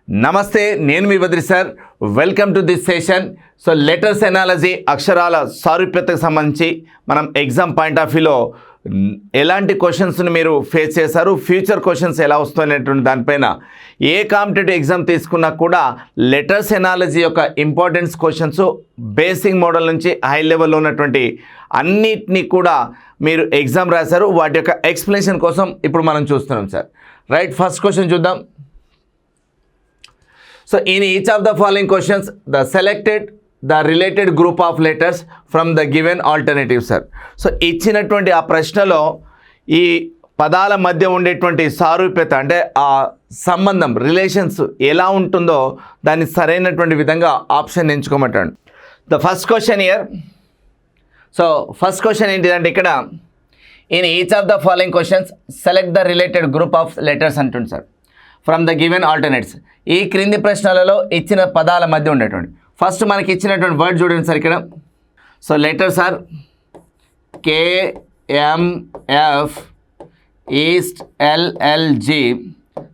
నమస్తే, నేను మీ Badri sir. Welcome to this session. So letters analogy, అక్షరాల సారూప్యతకు సంబంధించి మనం ఎగ్జామ్ పాయింట్ ఆఫ్ వ్యూలో ఎలాంటి క్వశ్చన్స్ని మీరు ఫేస్ చేశారు, ఫ్యూచర్ క్వశ్చన్స్ ఎలా వస్తాయనేటువంటి దానిపైన ఏ కాంపిటేటివ్ ఎగ్జామ్ తీసుకున్నా కూడా లెటర్స్ ఎనాలజీ యొక్క ఇంపార్టెన్స్ క్వశ్చన్స్ బేసిక్ మోడల్ నుంచి హై లెవెల్లో ఉన్నటువంటి అన్నిటినీ కూడా మీరు ఎగ్జామ్ రాశారు. వాటి యొక్క ఎక్స్ప్లెనేషన్ కోసం ఇప్పుడు మనం చూస్తున్నాం సార్. రైట్, ఫస్ట్ క్వశ్చన్ చూద్దాం. So in each of the following questions, the related group of letters from the given alternatives, sir. So ఇచ్చినటువంటి ఆ ప్రశ్నలో ఈ పదాల మధ్య ఉండేటువంటి సారూప్యత అంటే ఆ సంబంధం, రిలేషన్స్ ఎలా ఉంటుందో దాన్ని సరైనటువంటి విధంగా ఆప్షన్ ఎంచుకోమంటాడు. The first question here. So first question ఏంటిదంటే ఇక్కడ in each of the following questions select the related group of letters అంటుంది sir from the given alternates. ఈ క్రింది ప్రశ్నలలో ఇచ్చిన పదాల మధ్య ఉండేటువంటి ఫస్ట్ మనకి ఇచ్చినటువంటి వర్డ్ చూడండి సార్ ఇక్కడ. So letters are KMF is to LLG.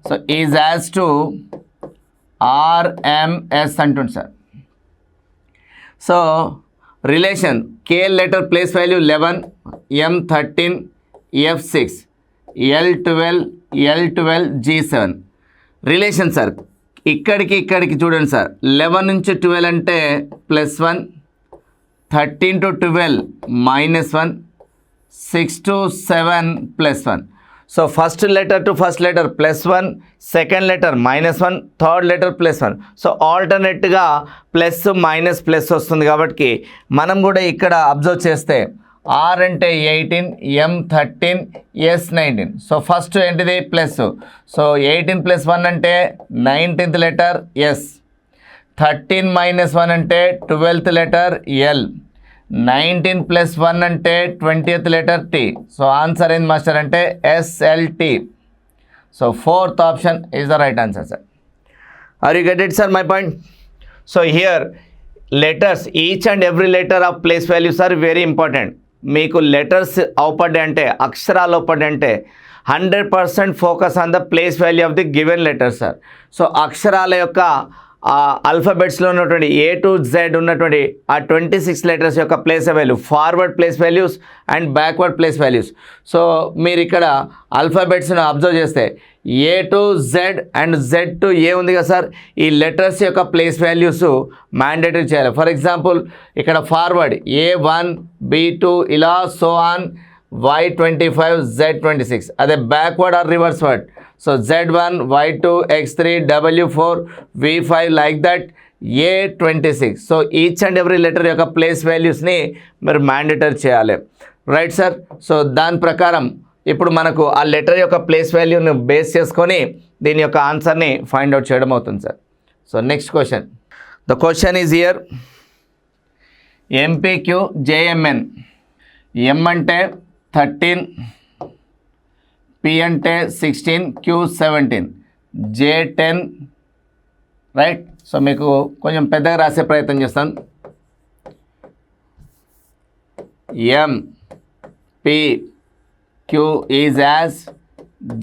So is as to RMS అంటుంది sir. So relation K letter place value 11, M13, F6, L12, G7. Relation sir ఇక్కడికి చూడండి సార్. 11 నుంచి 12 అంటే +1, 13 to 12 -1, 6 to 7 +1. So first letter to first letter +1, second letter -1, third letter +1. So ఆల్టర్నేట్గా plus minus plus వస్తుంది కాబట్టి మనం కూడా ఇక్కడ అబ్జర్వ్ చేస్తే R అంటే 18, M 13, S 19. సో ఫస్ట్ ఏంటిది ప్లస్. సో 18 + 1 అంటే 19th లెటర్ S, 13 - 1 అంటే 12th లెటర్ L, 19 + 1 అంటే 20th letter T. So answer ఏంది మాస్టర్ అంటే SLT. So fourth option is the right answer sir. Are you get it sir my point? So here letters, each and every letter of place values are very important. మీకు letters అవుపడ్డాయి అంటే, అక్షరాలు అవుపడ్డాయి అంటే 100% focus on the place value of the given letters sir. So అక్షరాల యొక్క ఆల్ఫాబెట్స్లో ఉన్నటువంటి A to Z ఉన్నటువంటి ఆ 26 లెటర్స్ యొక్క place value, forward place values and backward place values. So మీరు ఇక్కడ ఆల్ఫాబెట్స్ను అబ్జర్వ్ చేస్తే A to Z and Z to A ఉంది కదా సార్. ఈ లెటర్స్ యొక్క ప్లేస్ వాల్యూస్ మ్యాండేటరీ చేయాలి. ఫర్ ఎగ్జాంపుల్ ఇక్కడ ఫార్వర్డ్ A1, B2 ఇలా సో ఆన్, Y25, Z26. అదే backward or reverse word. So Z1, Y2, X3, W4, V5 like that A26. So each and every letter యొక్క place వాల్యూస్ని మీరు mandatory చేయాలి. Right sir. So దాని ప్రకారం ఇప్పుడు మనకు ఆ లెటర్ యొక్క ప్లేస్ వాల్యూని బేస్ చేసుకొని దీని యొక్క ఆన్సర్ని ఫైండ్ అవుట్ చేయడం అవుతుంది sir. So next question. The question is here. MPQ JMN. M అంటే 13, P అంటే 16, Q 17, J10. రైట్. సో మీకు కొంచెం పెద్దగా రాసే ప్రయత్నం చేస్తాను. MPQ is as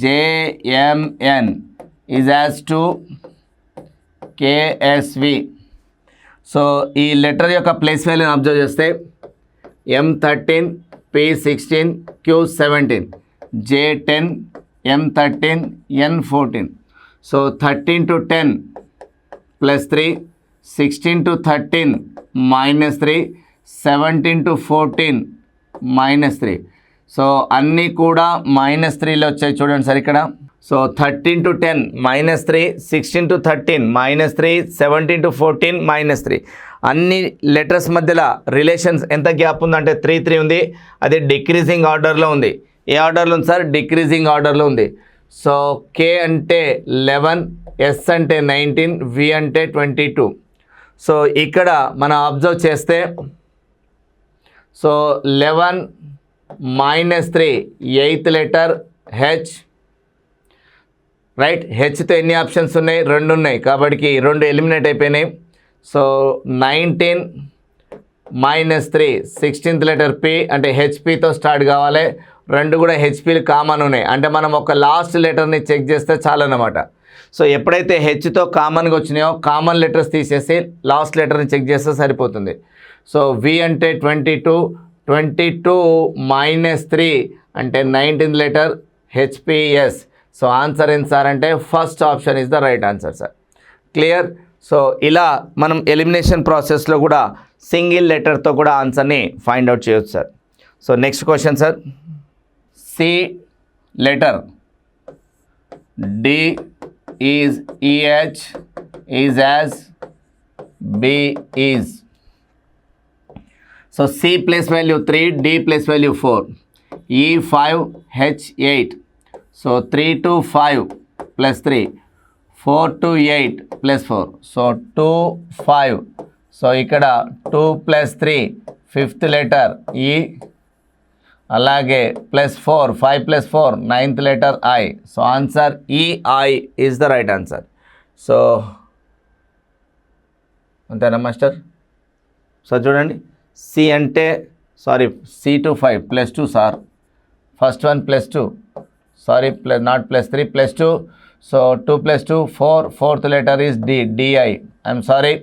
JMN is as to KSV. So ఈ లెటర్ యొక్క ప్లేస్ వాల్యూని అబ్జర్వ్ చేస్తే M13, P16, Q17, J10, M13, N14. So 13 to 10 +3, 16 to 13 -3, 17 to 14 -3. So అన్నీ కూడా -3లో వచ్చాయి చూడండి సార్ ఇక్కడ. So 13 to 10 -3, 16 to 13 -3, 17 to 14 -3. అన్ని లెటర్స్ మధ్యలో రిలేషన్స్ ఎంత గ్యాప్ ఉందంటే 3 ఉంది. అది డిక్రీజింగ్ ఆర్డర్లో ఉంది. ఏ ఆర్డర్లో ఉంది సార్? డిక్రీజింగ్ ఆర్డర్లో ఉంది. సో K అంటే 11, S అంటే 19, V అంటే 22. సో ఇక్కడ మనం అబ్జర్వ్ చేస్తే so 11 -3 8th letter H. Right. హెచ్తో ఎన్ని ఆప్షన్స్ ఉన్నాయి? 2 ఉన్నాయి కాబట్టి 2 ఎలిమినేట్ అయిపోయినాయి. సో 19 -3 16th లెటర్ P అంటే హెచ్పితో స్టార్ట్ కావాలి. 2 కూడా హెచ్పిలు కామన్ ఉన్నాయి. అంటే మనం ఒక లాస్ట్ లెటర్ని చెక్ చేస్తే చాలన్నమాట. సో ఎప్పుడైతే హెచ్తో కామన్గా వచ్చినాయో కామన్ లెటర్స్ తీసేసి లాస్ట్ లెటర్ని చెక్ చేస్తే సరిపోతుంది. సో వి అంటే 22, 22 -3 అంటే 19th letter HPS. So answer ఏంటి సార్ అంటే first option is the right answer sir. Clear. So ఇలా మనం ఎలిమినేషన్ ప్రాసెస్లో కూడా సింగిల్ లెటర్తో కూడా ఆన్సర్ని ఫైండ్ అవుట్ చేయొచ్చు sir. So next question sir. C letter D is EH is as B is. So C plus value 3, D plus value 4, E 5, H 8. So 3 to 5 plus 3, 4 to 8 plus 4. So 2, 5. So ఇక్కడ 2 plus 3 5th letter ఈ, అలాగే +4, 5 plus 4 9th letter I. So answer EI is the right answer. So అంతేనా master? So చూడండి, C అంటే C to 5 +2 sir. First one +2, sorry not +3, +2. So 2 + 2 4, 4th letter is D, DI. I'm sorry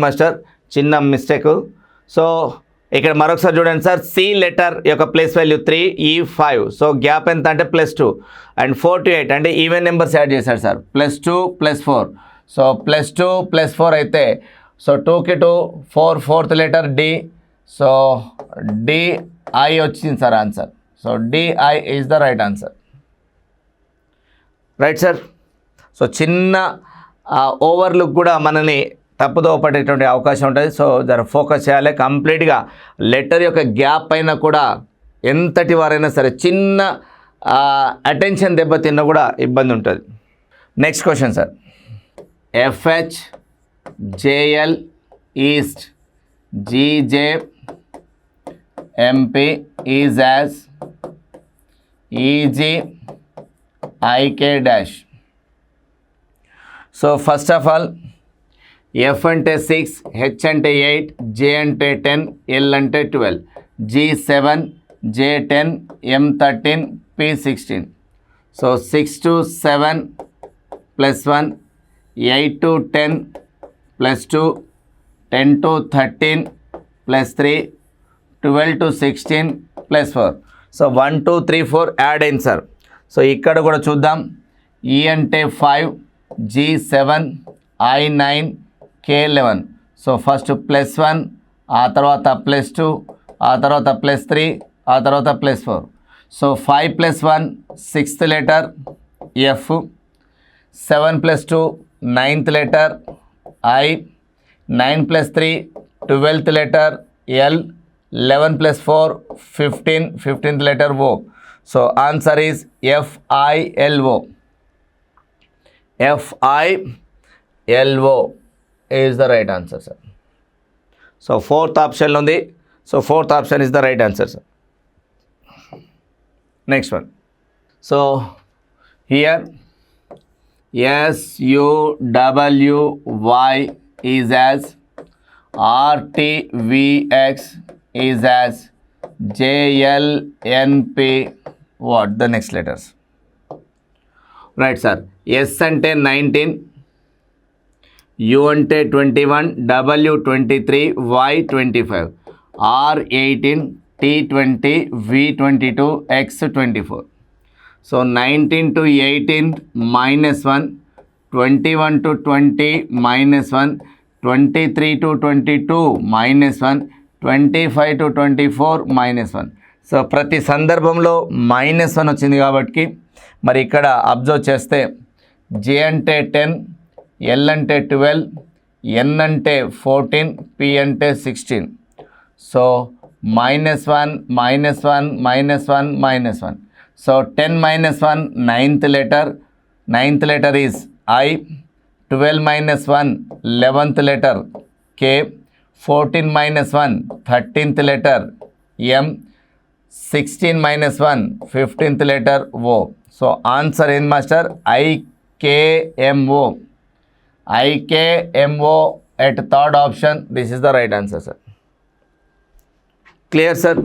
master, చిన్న mistake. So ఇక్కడ మరొకసారి చూడండి sir, C letter యొక్క place value 3, E 5. So gap ఎంత అంటే +2 అండ్ 4 to 8 అంటే ఈవెన్ నెంబర్స్ యాడ్ చేశాడు sir. +2 + 4. So +2 + 4 అయితే సో 2కి 2, 4, 4th letter D. So D I వచ్చింది sir answer. So D I is the right answer. Right sir. So చిన్న overlook కూడా మనని తప్పుదో పడేటువంటి అవకాశం ఉంటుంది. సో జర ఫోకస్ చేయాలి కంప్లీట్గా. లెటర్ యొక్క గ్యాప్ పైన కూడా ఎంతటి వారైనా సరే చిన్న అటెన్షన్ దెబ్బతిన్నా కూడా ఇబ్బంది ఉంటుంది. Next question sir. FH JL east GJ MP is as EG IK dash. So first of all F అంటే 6, H అంటే 8, J అంటే 10, L అంటే 12, G 7, J 10, M 13, P 16. So 6 to 7 + 1, 8 to 10 + 2, 10 to 13 + 3, 12 to 16 + 4. So 1 2 3 4 add అయింది sir. So ఇక్కడ కూడా చూద్దాం. E అంటే 5, G 7, I 9, K 11. So first +1, ఆ తర్వాత +2, ఆ తర్వాత +3, ఆ తర్వాత +4. So 5 + 1 6th letter F, 7 + 2 9th letter I, 9 + 3 12th letter L, 11 + 4 15th letter O. So answer is FILO. FILO is the right answer, sir. So 4th option ఉంది. So 4th option is the right answer, sir. Next one. So here SUWY is as, RTVX is as, JLNP. What the next letters? Right sir. S అంటే 19, U అంటే 21, W 23, Y 25, R 18, T 20, V 22, X 24. So 19 to 18 -1, 21 to 20 -1, 23 to 22 -1, 25 to 24 -1. So ప్రతి సందర్భంలో -1 వచ్చింది కాబట్టి మరి ఇక్కడ observe చేస్తే J అంటే 10, L అంటే 12, N అంటే 14, P అంటే 16. So -1 -1 -1 -1. So 10 -1 9th letter is I, 12 -1 11th letter K, 14 -1 13th letter M, 16 -1 15th letter O. So answer ఏంది master? IKMO. IKMO at third option. This is the right answer, sir. Clear, sir?